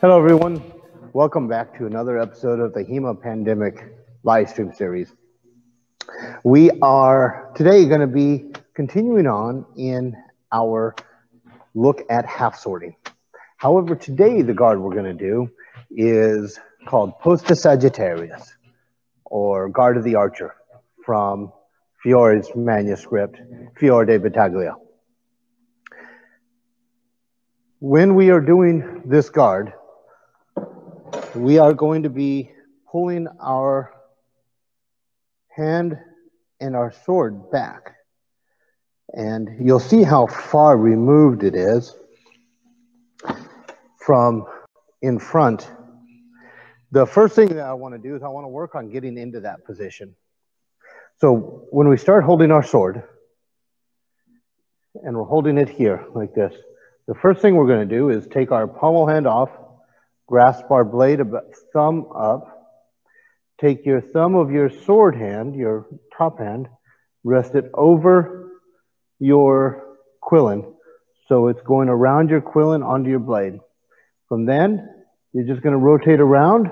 Hello, everyone. Welcome back to another episode of the HEMA Pandemic Livestream series. We are today going to be continuing on in our look at half sorting. However, today the guard we're going to do is called Posta Sagittaria, or Guard of the Archer, from Fiore's manuscript, Fiore de Battaglia. When we are doing this guard, we are going to be pulling our hand and our sword back. And you'll see how far removed it is from in front. The first thing that I want to do is I want to work on getting into that position. So when we start holding our sword, and we're holding it here like this, the first thing we're going to do is take our pommel hand off, grasp our blade about thumb up, take your thumb of your sword hand, your top hand, rest it over your quillin. So it's going around your quillin onto your blade. From then, you're just going to rotate around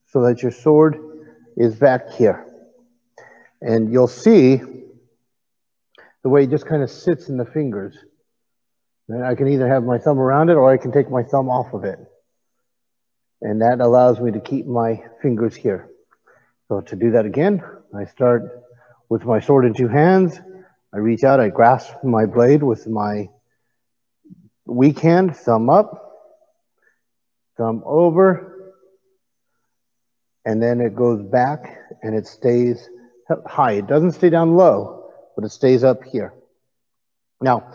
so that your sword is back here. And you'll see the way it just kind of sits in the fingers. And I can either have my thumb around it or I can take my thumb off of it. And that allows me to keep my fingers here. So to do that again, I start with my sword in two hands. I reach out, I grasp my blade with my weak hand, thumb up, thumb over, and then it goes back and it stays high. It doesn't stay down low, but it stays up here. Now,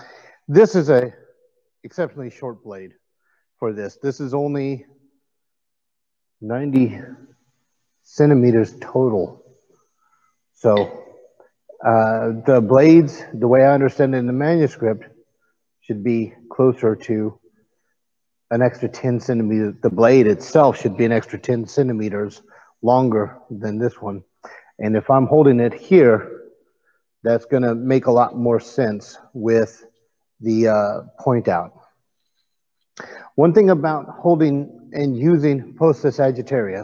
this is a exceptionally short blade for this. This is only 90 centimeters total. So the blades, the way I understand it in the manuscript, should be closer to an extra 10 centimeters. The blade itself should be an extra 10 centimeters longer than this one. And if I'm holding it here, that's going to make a lot more sense with the point out. One thing about holding and using Posta Sagittaria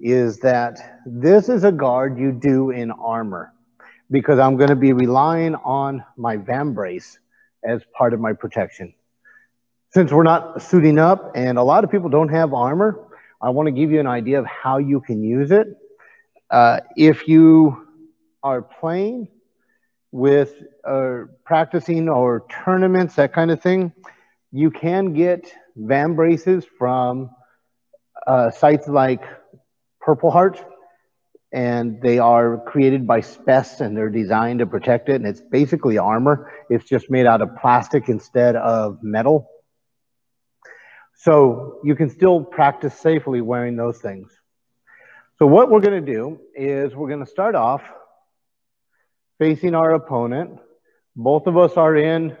is that this is a guard you do in armor, because I'm going to be relying on my vambrace as part of my protection. Since we're not suiting up and a lot of people don't have armor, I want to give you an idea of how you can use it. If you are playing with practicing or tournaments, that kind of thing, you can get vambraces from sites like Purple Heart, and they are created by Spess and they're designed to protect it, and it's basically armor. It's just made out of plastic instead of metal. So you can still practice safely wearing those things. So what we're going to do is we're going to start off facing our opponent. Both of us are in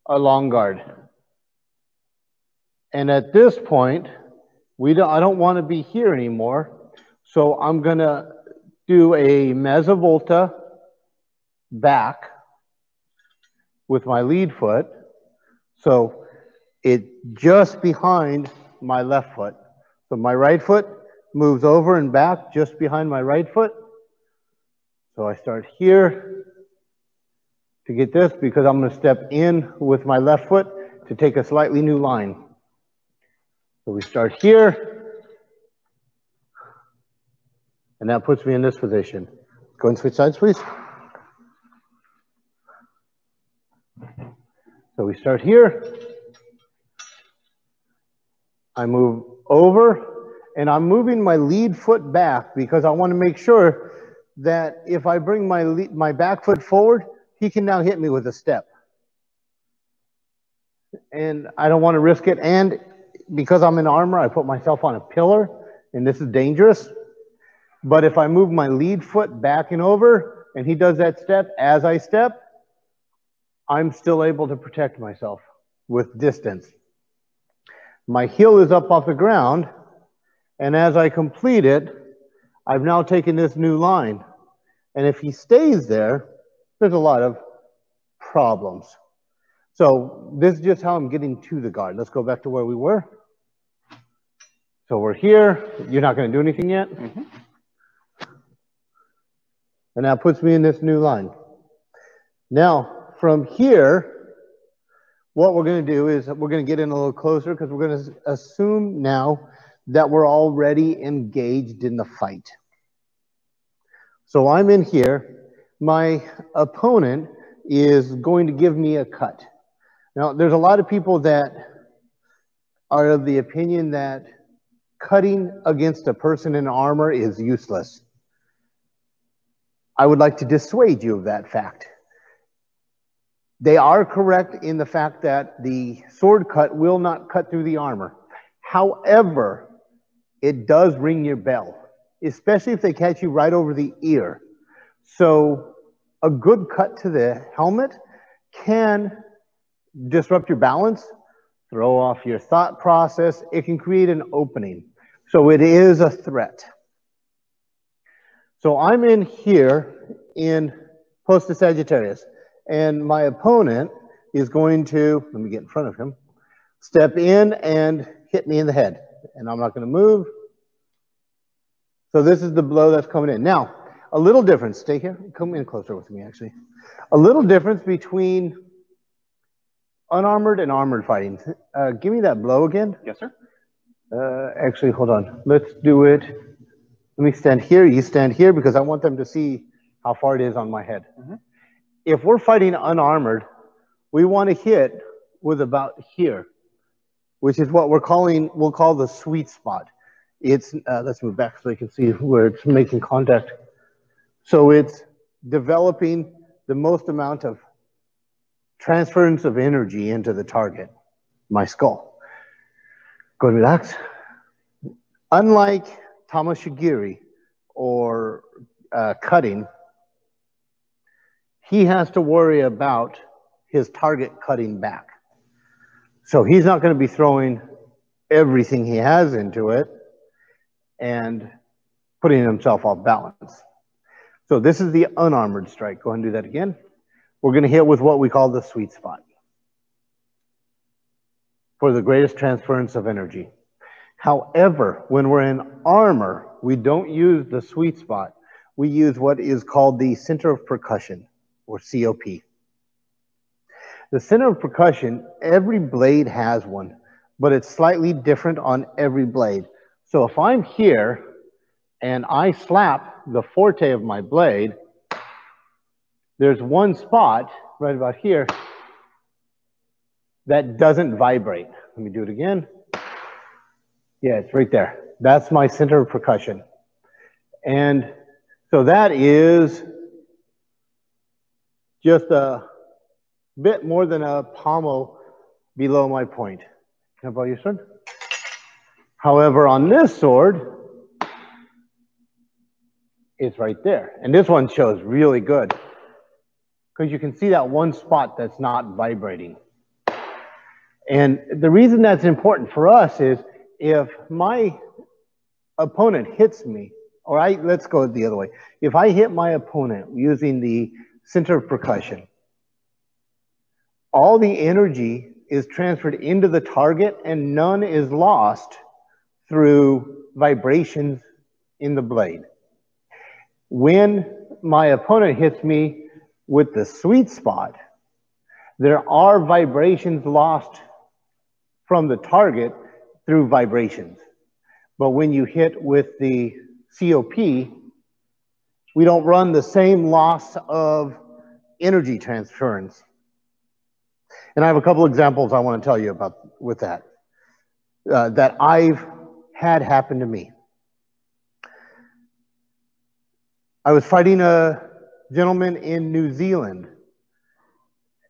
a long guard. And at this point, I don't want to be here anymore. So I'm going to do a mezza volta back with my lead foot. So it's just behind my left foot. So my right foot moves over and back just behind my right foot. So I start here to get this, because I'm going to step in with my left foot to take a slightly new line. So we start here, and that puts me in this position. Go and switch sides, please. So we start here. I move over, and I'm moving my lead foot back because I want to make sure that if I bring my back foot forward, he can now hit me with a step. And I don't want to risk it. And because I'm in armor, I put myself on a pillar, and this is dangerous. But if I move my lead foot back and over, and he does that step as I step, I'm still able to protect myself with distance. My heel is up off the ground, and as I complete it, I've now taken this new line. And if he stays there, there's a lot of problems. So this is just how I'm getting to the guard. Let's go back to where we were. So we're here. You're not going to do anything yet? Mm-hmm. And that puts me in this new line. Now, from here, what we're going to do is we're going to get in a little closer because we're going to assume now that we're already engaged in the fight. So I'm in here. My opponent is going to give me a cut. Now, there's a lot of people that are of the opinion that cutting against a person in armor is useless. I would like to dissuade you of that fact. They are correct in the fact that the sword cut will not cut through the armor. However, it does ring your bell, especially if they catch you right over the ear. So a good cut to the helmet can disrupt your balance, throw off your thought process. It can create an opening. So it is a threat. So I'm in here in Posta Sagittaria, and my opponent is going to, let me get in front of him, step in and hit me in the head. And I'm not going to move. So this is the blow that's coming in. Now, a little difference. Stay here. Come in closer with me, actually. A little difference between unarmored and armored fighting. Give me that blow again. Yes, sir. Actually, hold on. Let's do it. Let me stand here. You stand here because I want them to see how far it is on my head. Mm-hmm. If we're fighting unarmored, we want to hit with about here, which is what we'll call the sweet spot. It's, let's move back so you can see where it's making contact. So it's developing the most amount of transference of energy into the target, my skull. Go and relax. Unlike Tamashigiri or cutting, he has to worry about his target cutting back. So he's not going to be throwing everything he has into it and putting himself off balance. So this is the unarmored strike. Go ahead and do that again. We're going to hit with what we call the sweet spot for the greatest transference of energy. However, when we're in armor, we don't use the sweet spot. We use what is called the center of percussion, or COP. The center of percussion, every blade has one, but it's slightly different on every blade. So if I'm here and I slap the forte of my blade, there's one spot right about here that doesn't vibrate. Let me do it again. Yeah, it's right there. That's my center of percussion. And so that is just a bit more than a pommel below my point. Can I borrow your sword? However, on this sword, it's right there. And this one shows really good because you can see that one spot that's not vibrating. And the reason that's important for us is if my opponent hits me, or let's go the other way. If I hit my opponent using the center of percussion, all the energy is transferred into the target and none is lost through vibrations in the blade. When my opponent hits me with the sweet spot, there are vibrations lost from the target through vibrations. But when you hit with the COP, we don't run the same loss of energy transference. And I have a couple examples I want to tell you about with that, that I've had happen to me. I was fighting a gentleman in New Zealand,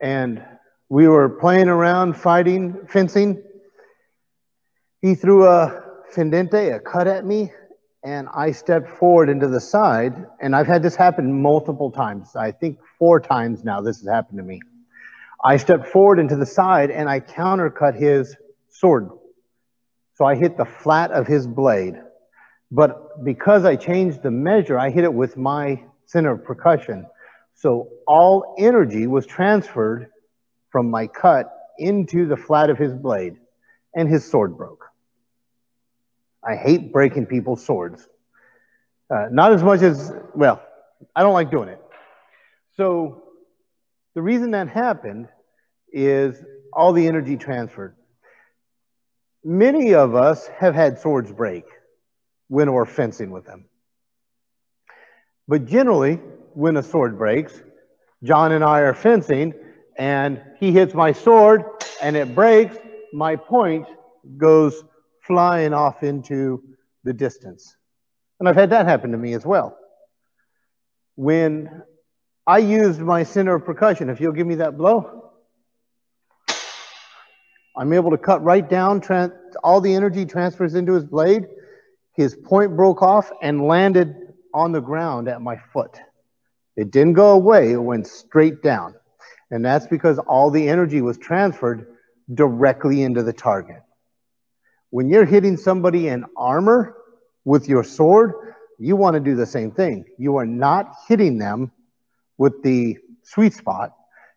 and we were playing around fighting, fencing. He threw a fendente, a cut at me, and I stepped forward into the side, and I've had this happen multiple times. I think 4 times now this has happened to me. I stepped forward into the side, and I countercut his sword. So I hit the flat of his blade. But because I changed the measure, I hit it with my center of percussion. So all energy was transferred from my cut into the flat of his blade, and his sword broke. I hate breaking people's swords. Not as much as, well, I don't like doing it. So the reason that happened is all the energy transferred. Many of us have had swords break when we're fencing with them. But generally, when a sword breaks, John and I are fencing, and he hits my sword, and it breaks, my point goes flying off into the distance. And I've had that happen to me as well. When I used my center of percussion, if you'll give me that blow, I'm able to cut right down, all the energy transfers into his blade, his point broke off and landed on the ground at my foot. It didn't go away, it went straight down. And that's because all the energy was transferred directly into the target. When you're hitting somebody in armor with your sword, you want to do the same thing. You are not hitting them with the sweet spot.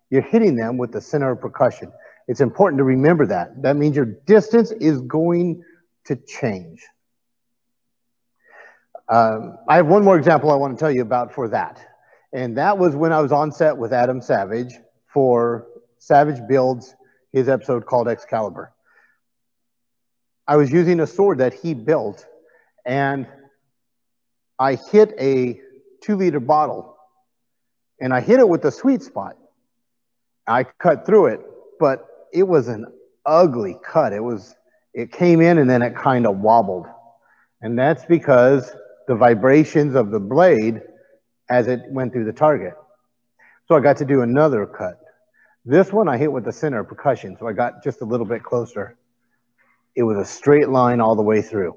You're hitting them with the center of percussion. It's important to remember that. That means your distance is going to change. I have one more example I want to tell you about for that. And that was when I was on set with Adam Savage for Savage Builds, his episode called Excalibur. I was using a sword that he built, and I hit a 2-liter bottle, and I hit it with the sweet spot. I cut through it, but it was an ugly cut. It came in and then it kind of wobbled. And that's because the vibrations of the blade as it went through the target. So I got to do another cut. This one I hit with the center of percussion, so I got just a little bit closer. It was a straight line all the way through.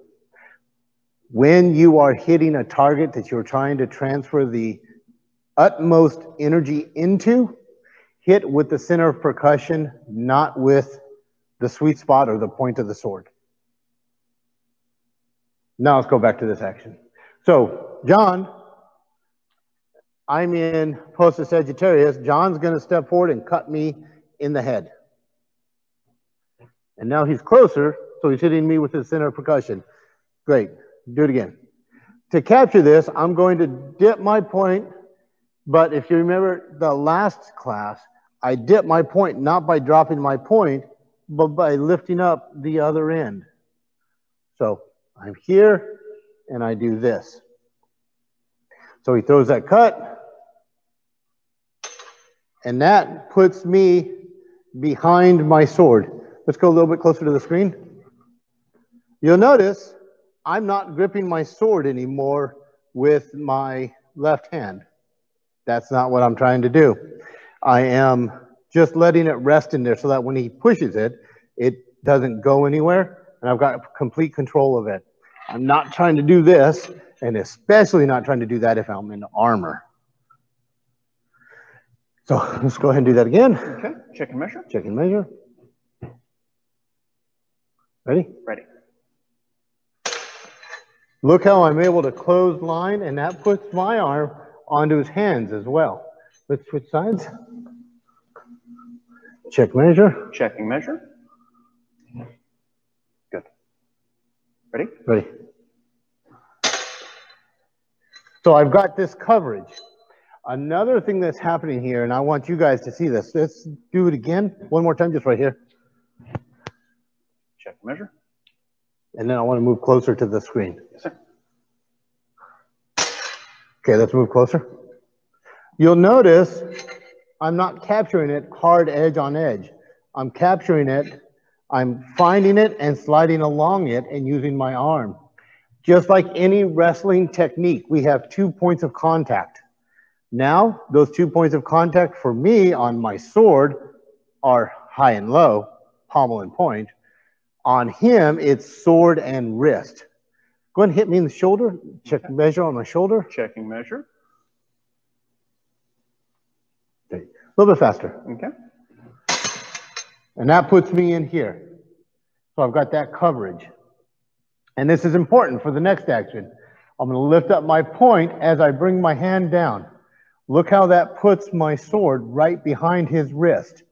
When you are hitting a target that you're trying to transfer the utmost energy into, hit with the center of percussion, not with the sweet spot or the point of the sword. Now let's go back to this action. So, John, I'm in Posta Sagittaria. John's going to step forward and cut me in the head. And now he's closer, so he's hitting me with his center of percussion. Great. Do it again. To capture this, I'm going to dip my point, but if you remember the last class, I dip my point not by dropping my point, but by lifting up the other end. So I'm here, and I do this. So he throws that cut, and that puts me behind my sword. Let's go a little bit closer to the screen. You'll notice I'm not gripping my sword anymore with my left hand. That's not what I'm trying to do. I am just letting it rest in there so that when he pushes it, it doesn't go anywhere, and I've got complete control of it. I'm not trying to do this, and especially not trying to do that if I'm in armor. So let's go ahead and do that again. Okay, check and measure. Check and measure. Ready? Ready. Look how I'm able to close line, and that puts my arm onto his hands as well. Let's switch sides. Check, measure. Checking measure. Good. Ready? Ready. So I've got this coverage. Another thing that's happening here, and I want you guys to see this. Let's do it again. One more time, just right here. Check measure. And then I want to move closer to the screen. Yes, sir. Okay, let's move closer. You'll notice I'm not capturing it hard edge on edge. I'm capturing it, I'm finding it and sliding along it and using my arm. Just like any wrestling technique, we have 2 points of contact. Now, those 2 points of contact for me on my sword are high and low, pommel and point. On him, it's sword and wrist. Go ahead and hit me in the shoulder. Check the measure on my shoulder. Checking measure. Okay. A little bit faster. Okay. And that puts me in here. So I've got that coverage. And this is important for the next action. I'm going to lift up my point as I bring my hand down. Look how that puts my sword right behind his wrist.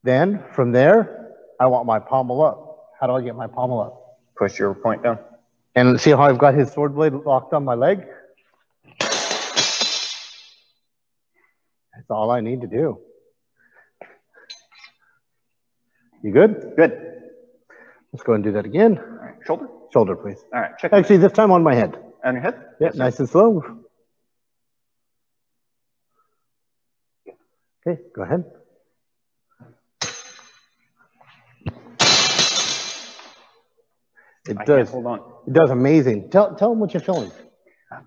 Then from there, I want my pommel up. How do I get my pommel up? Push your point down. And see how I've got his sword blade locked on my leg? That's all I need to do. You good? Good. Let's go and do that again. All right. Shoulder? Shoulder, please. All right. Check. Actually, this time on my head. On your head? Yeah, Yes, nice and slow. Okay, go ahead. It does. Hold on. It does amazing. Tell them what you're feeling. It's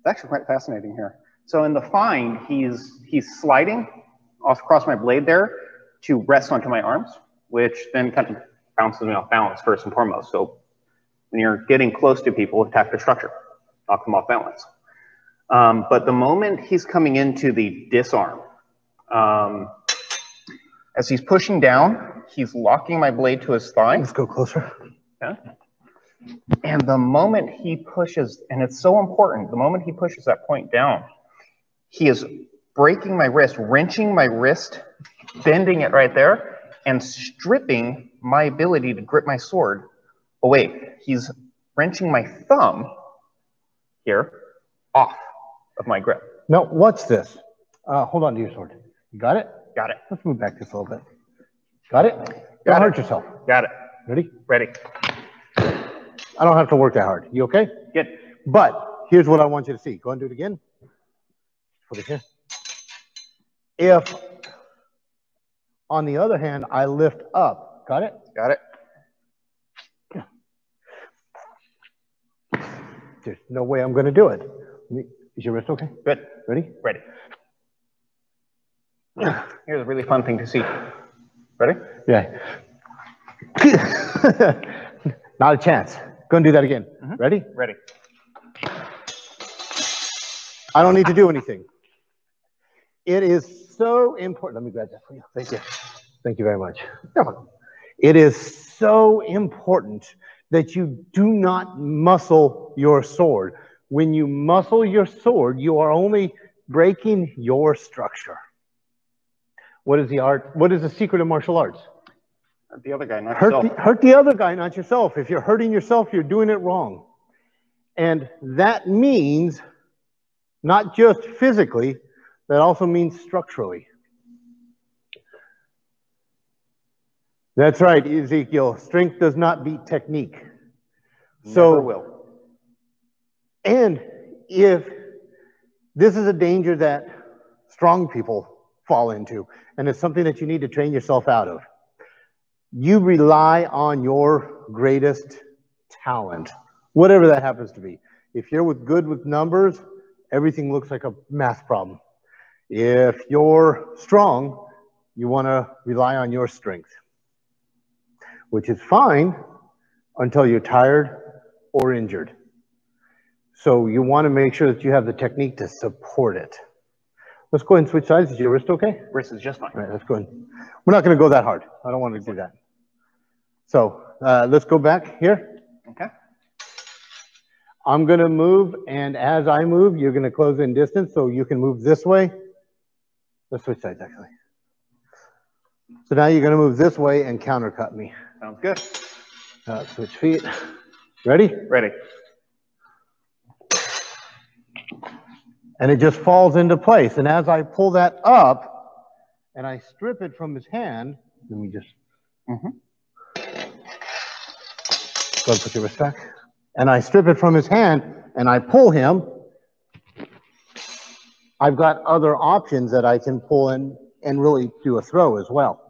actually quite fascinating here. So in the find, he's sliding across my blade there to rest onto my arms, which then kind of bounces me off balance first and foremost. So when you're getting close to people, attack their structure, knock them off balance. But the moment he's coming into the disarm, as he's pushing down, he's locking my blade to his thigh. Let's go closer. Yeah. And the moment he pushes, and it's so important, the moment he pushes that point down, he is breaking my wrist, wrenching my wrist, bending it right there, and stripping my ability to grip my sword away. He's wrenching my thumb here off of my grip. Now, what's this? Hold on to your sword. You got it? Got it. Let's move back just a little bit. Got it? Don't hurt yourself. Got it. Ready? Ready. I don't have to work that hard. You okay? Good. But here's what I want you to see. Go and do it again. Put it here. If, on the other hand, I lift up, got it? Got it. Yeah. There's no way I'm going to do it. Is your wrist okay? Good. Ready? Ready. Here's a really fun thing to see. Ready? Yeah. Not a chance. Go and do that again. Ready? Ready. I don't need to do anything. It is so important. Let me grab that for you. Thank you. Thank you very much. It is so important that you do not muscle your sword. When you muscle your sword, you are only breaking your structure. What is the art? What is the secret of martial arts? Hurt the other guy, not yourself. Hurt the other guy, not yourself. If you're hurting yourself, you're doing it wrong. And that means not just physically, that also means structurally. That's right, Ezekiel. Strength does not beat technique. Never will. And if this is a danger that strong people fall into, and it's something that you need to train yourself out of. You rely on your greatest talent, whatever that happens to be. If you're good with numbers, everything looks like a math problem. If you're strong, you want to rely on your strength, which is fine until you're tired or injured. So you want to make sure that you have the technique to support it. Let's go ahead and switch sides. Is your wrist okay? Wrist is just fine. All right, let's go ahead. We're not going to go that hard. I don't want to do that. So let's go back here. Okay. I'm going to move, and as I move, you're going to close in distance, so you can move this way. Let's switch sides, actually. So now you're going to move this way and countercut me. Sounds good. Switch feet. Ready? Ready. And it just falls into place. And as I pull that up and I strip it from his hand, let me just go and put your wrist back. And I strip it from his hand and I pull him. I've got other options that I can pull in and really do a throw as well.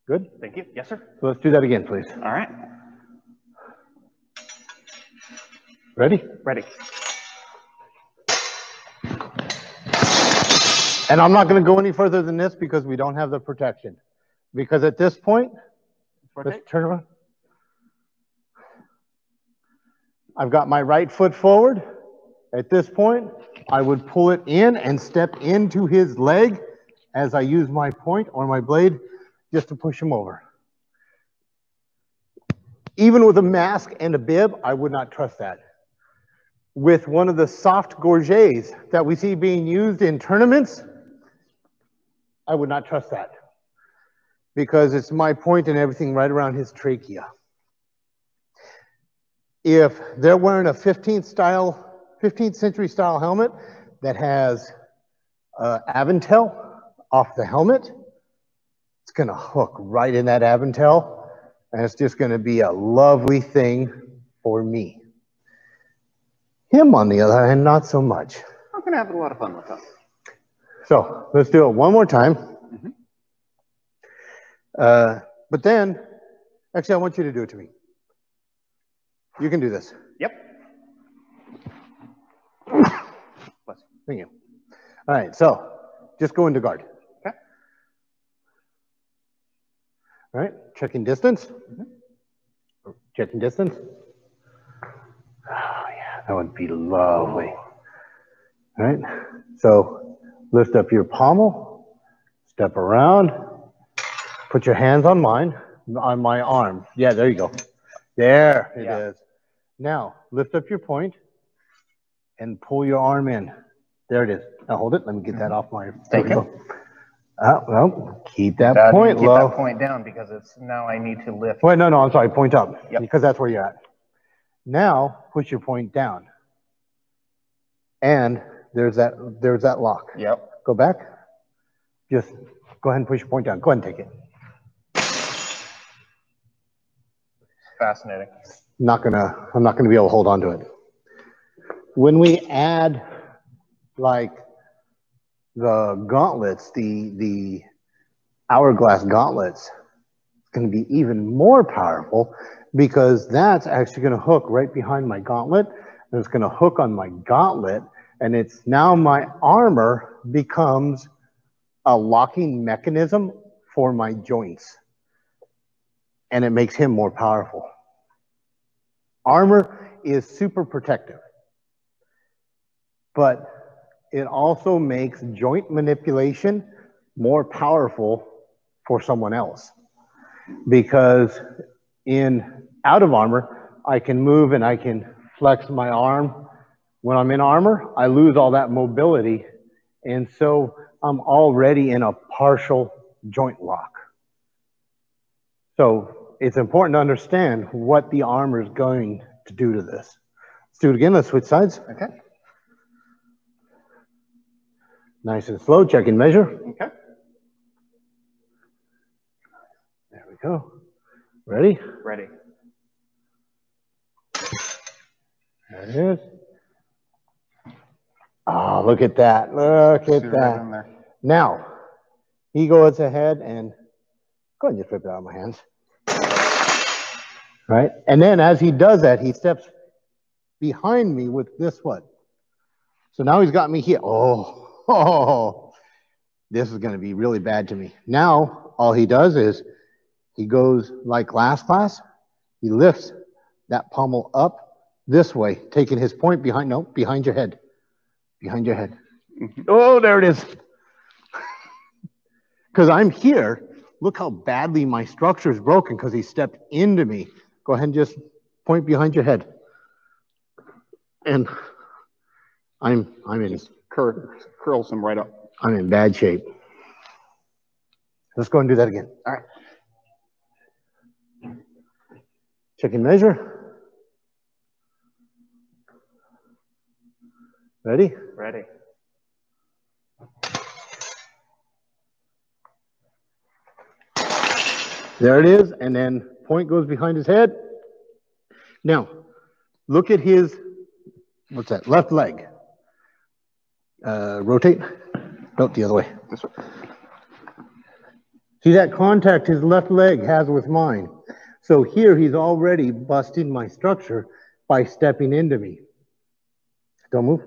Good? Thank you. Yes, sir. So let's do that again, please. All right. Ready? Ready. And I'm not going to go any further than this because we don't have the protection. Because at this point, let's turn around. I've got my right foot forward. At this point, I would pull it in and step into his leg as I use my point or my blade just to push him over. Even with a mask and a bib, I would not trust that. with one of the soft gorgets that we see being used in tournaments, I would not trust that, because it's my point and everything right around his trachea. If they're wearing a 15th century style helmet that has Aventel off the helmet, it's going to hook right in that Aventel, and it's just going to be a lovely thing for me. Him, on the other hand, not so much. I'm going to have a lot of fun with that. So let's do it one more time. But then, actually, I want you to do it to me. You can do this. Yep. Thank you. All right, so just go into guard. Okay. All right, checking distance. Checking distance. Oh, yeah, that would be lovely. All right, so lift up your pommel, step around, put your hands on mine, on my arm. Yeah, there you go. There it is. Now, lift up your point and pull your arm in. There it is. Now hold it. Let me get that off my... Thank you. Well, keep that point low. Keep that point down, because it's now I need to lift. Wait, no, I'm sorry. Point up. Yep. Because that's where you're at. Now, push your point down. And there's that lock. Yep. Go back. Just go ahead and push your point down. Go ahead and take it. Fascinating. I'm not gonna be able to hold on to it. When we add like the gauntlets, the hourglass gauntlets, it's gonna be even more powerful, because that's actually gonna hook right behind my gauntlet, and it's gonna hook on my gauntlet, and it's now my armor becomes a locking mechanism for my joints, and it makes him more powerful. Armor is super protective, but it also makes joint manipulation more powerful for someone else, because out of armor, I can move and I can flex my arm. When I'm in armor, I lose all that mobility, and so I'm already in a partial joint lock. So it's important to understand what the armor is going to do to this. Let's do it again. Let's switch sides. Okay. Nice and slow. Check and measure. Okay. There we go. Ready? Ready. There it is. Oh, look at that. Look at that. Now, he goes ahead and go ahead and just rip it out of my hands. Right? And then as he does that, he steps behind me with this one. So now he's got me here. Oh, this is going to be really bad to me. Now, all he does is he goes like last class. He lifts that pommel up this way, taking his point behind your head. Behind your head. Oh, there it is. Because I'm here. Look how badly my structure is broken because he stepped into me. Go ahead and just point behind your head. And I'm in. Just curls him right up. I'm in bad shape. Let's go and do that again. All right. Check and measure. Ready? Ready. There it is, and then point goes behind his head. Now, look at his, what's that, left leg. Rotate. No, the other way. This way. See that contact his left leg has with mine. So here he's already busting my structure by stepping into me. Don't move.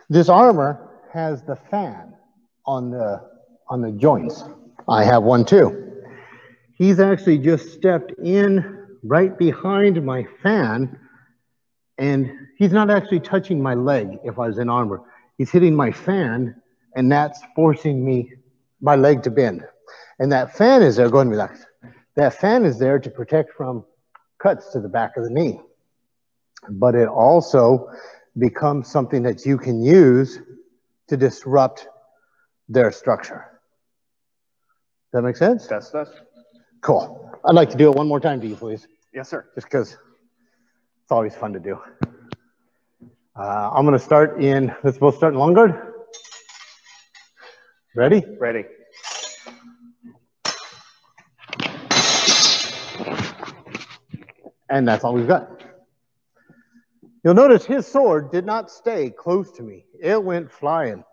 This armor has the fan on the joints. I have one too. He's actually just stepped in right behind my fan, and he's not actually touching my leg if I was in armor. He's hitting my fan, and that's forcing my leg to bend. And that fan is there, go ahead and relax. That fan is there to protect from cuts to the back of the knee. but it also becomes something that you can use to disrupt their structure. Does that make sense? That does. Cool. I'd like to do it one more time to you, please. Yes, sir. Just because it's always fun to do. I'm going to start in, let's both start in long guard. Ready? Ready. And that's all we've got. You'll notice his sword did not stay close to me. It went flying.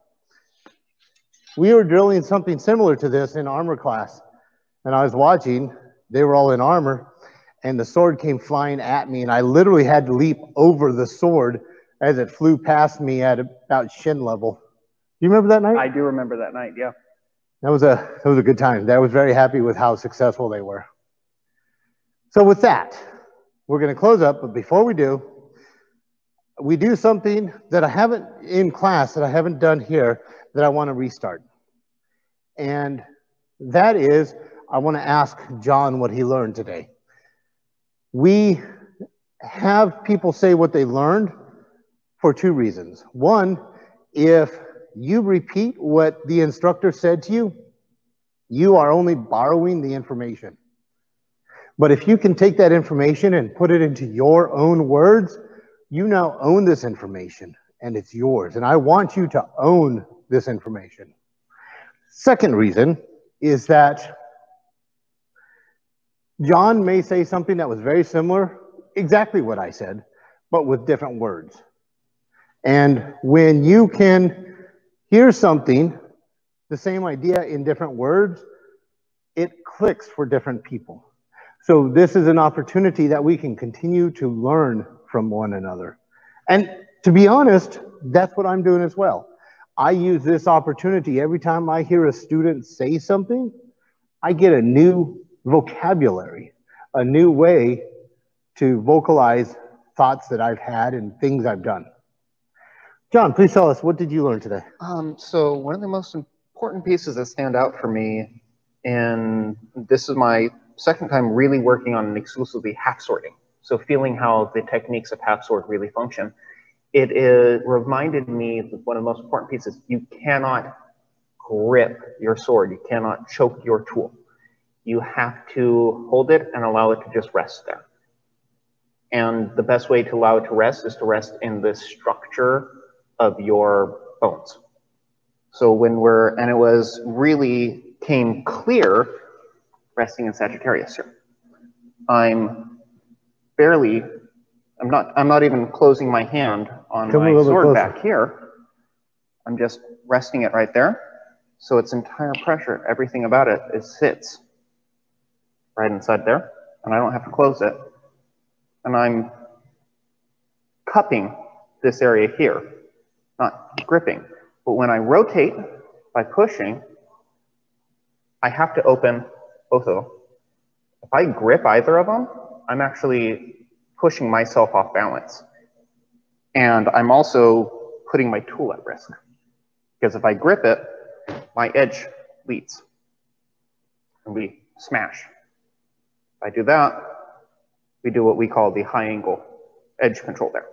We were drilling something similar to this in armor class. And I was watching, they were all in armor, and the sword came flying at me, and I literally had to leap over the sword as it flew past me at about shin level. Do you remember that night? I do remember that night, yeah. That was a good time. I was very happy with how successful they were. So with that, we're going to close up, but before we do something that I haven't in class, that I haven't done here, that I want to restart. And that is, I want to ask John what he learned today. We have people say what they learned for two reasons. One, if you repeat what the instructor said to you, you are only borrowing the information. But if you can take that information and put it into your own words, you now own this information and it's yours. And I want you to own this information. Second reason is that John may say something that was very similar, exactly what I said, but with different words. And when you can hear something, the same idea in different words, it clicks for different people. So this is an opportunity that we can continue to learn from one another. And to be honest, that's what I'm doing as well. I use this opportunity every time I hear a student say something, I get a new vocabulary, a new way to vocalize thoughts that I've had and things I've done. John, please tell us, what did you learn today? So one of the most important pieces that stand out for me, and this is my second time really working on exclusively half sorting. So feeling how the techniques of half sort really function. It reminded me that one of the most important pieces, you cannot grip your sword. You cannot choke your tool. You have to hold it and allow it to just rest there. And the best way to allow it to rest is to rest in the structure of your bones. So when and it was really came clear resting in Sagittarius here. I'm not even closing my hand on my sword back here. I'm just resting it right there. So its entire pressure, everything about it, sits right inside there, and I don't have to close it. And I'm cupping this area here, not gripping. But when I rotate by pushing, I have to open both of them. If I grip either of them, I'm actually pushing myself off balance. And I'm also putting my tool at risk. Because if I grip it, my edge leads. And we smash. If I do that, we do what we call the high angle edge control there,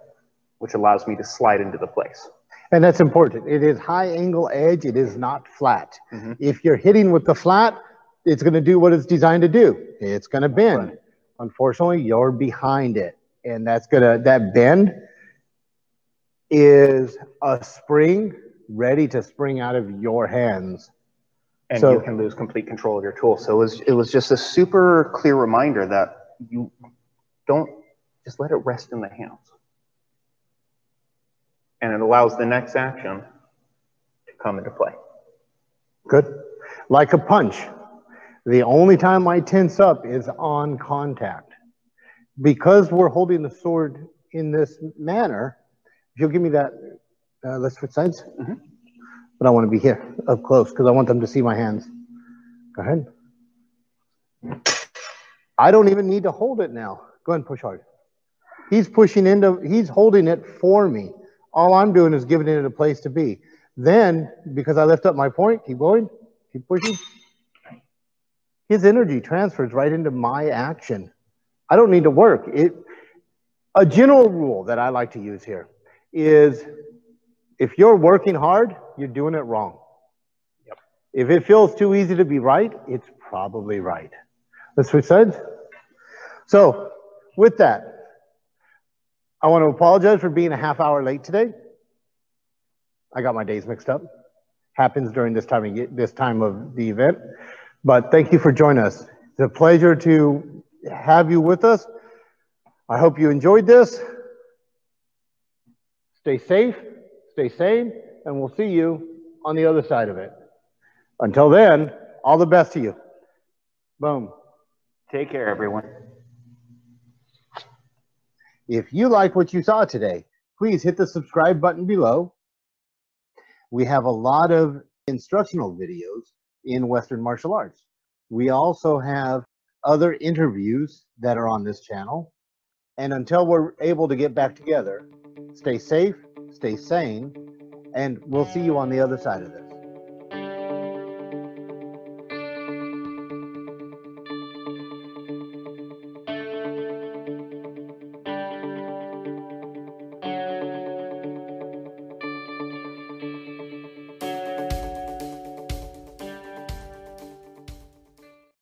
which allows me to slide into the place. And that's important. It is high angle edge. It is not flat. Mm-hmm. If you're hitting with the flat, it's going to do what it's designed to do. It's going to bend. Right. Unfortunately, you're behind it. And that bend is a spring ready to spring out of your hands. And you can lose complete control of your tool. So it was just a super clear reminder that you don't just let it rest in the hands. And it allows the next action to come into play. Good. Like a punch. The only time I tense up is on contact. Because we're holding the sword in this manner, if you'll give me that, let's switch sides. Mm-hmm. But I want to be here up close because I want them to see my hands. Go ahead. I don't even need to hold it now. Go ahead and push hard. He's holding it for me. All I'm doing is giving it a place to be. Then, because I lift up my point, keep going, keep pushing. His energy transfers right into my action. I don't need to work. A general rule that I like to use here is if you're working hard, you're doing it wrong. Yep. If it feels too easy to be right, it's probably right. Let's switch sides. So with that, I want to apologize for being a half hour late today. I got my days mixed up. Happens during this time of the event. But thank you for joining us. It's a pleasure to have you with us. I hope you enjoyed this. Stay safe, stay sane, and we'll see you on the other side of it. Until then, all the best to you. Boom. Take care, everyone. If you liked what you saw today, please hit the subscribe button below. We have a lot of instructional videos in Western martial arts. We also have other interviews that are on this channel. And until we're able to get back together, stay safe, stay sane, and we'll see you on the other side of this.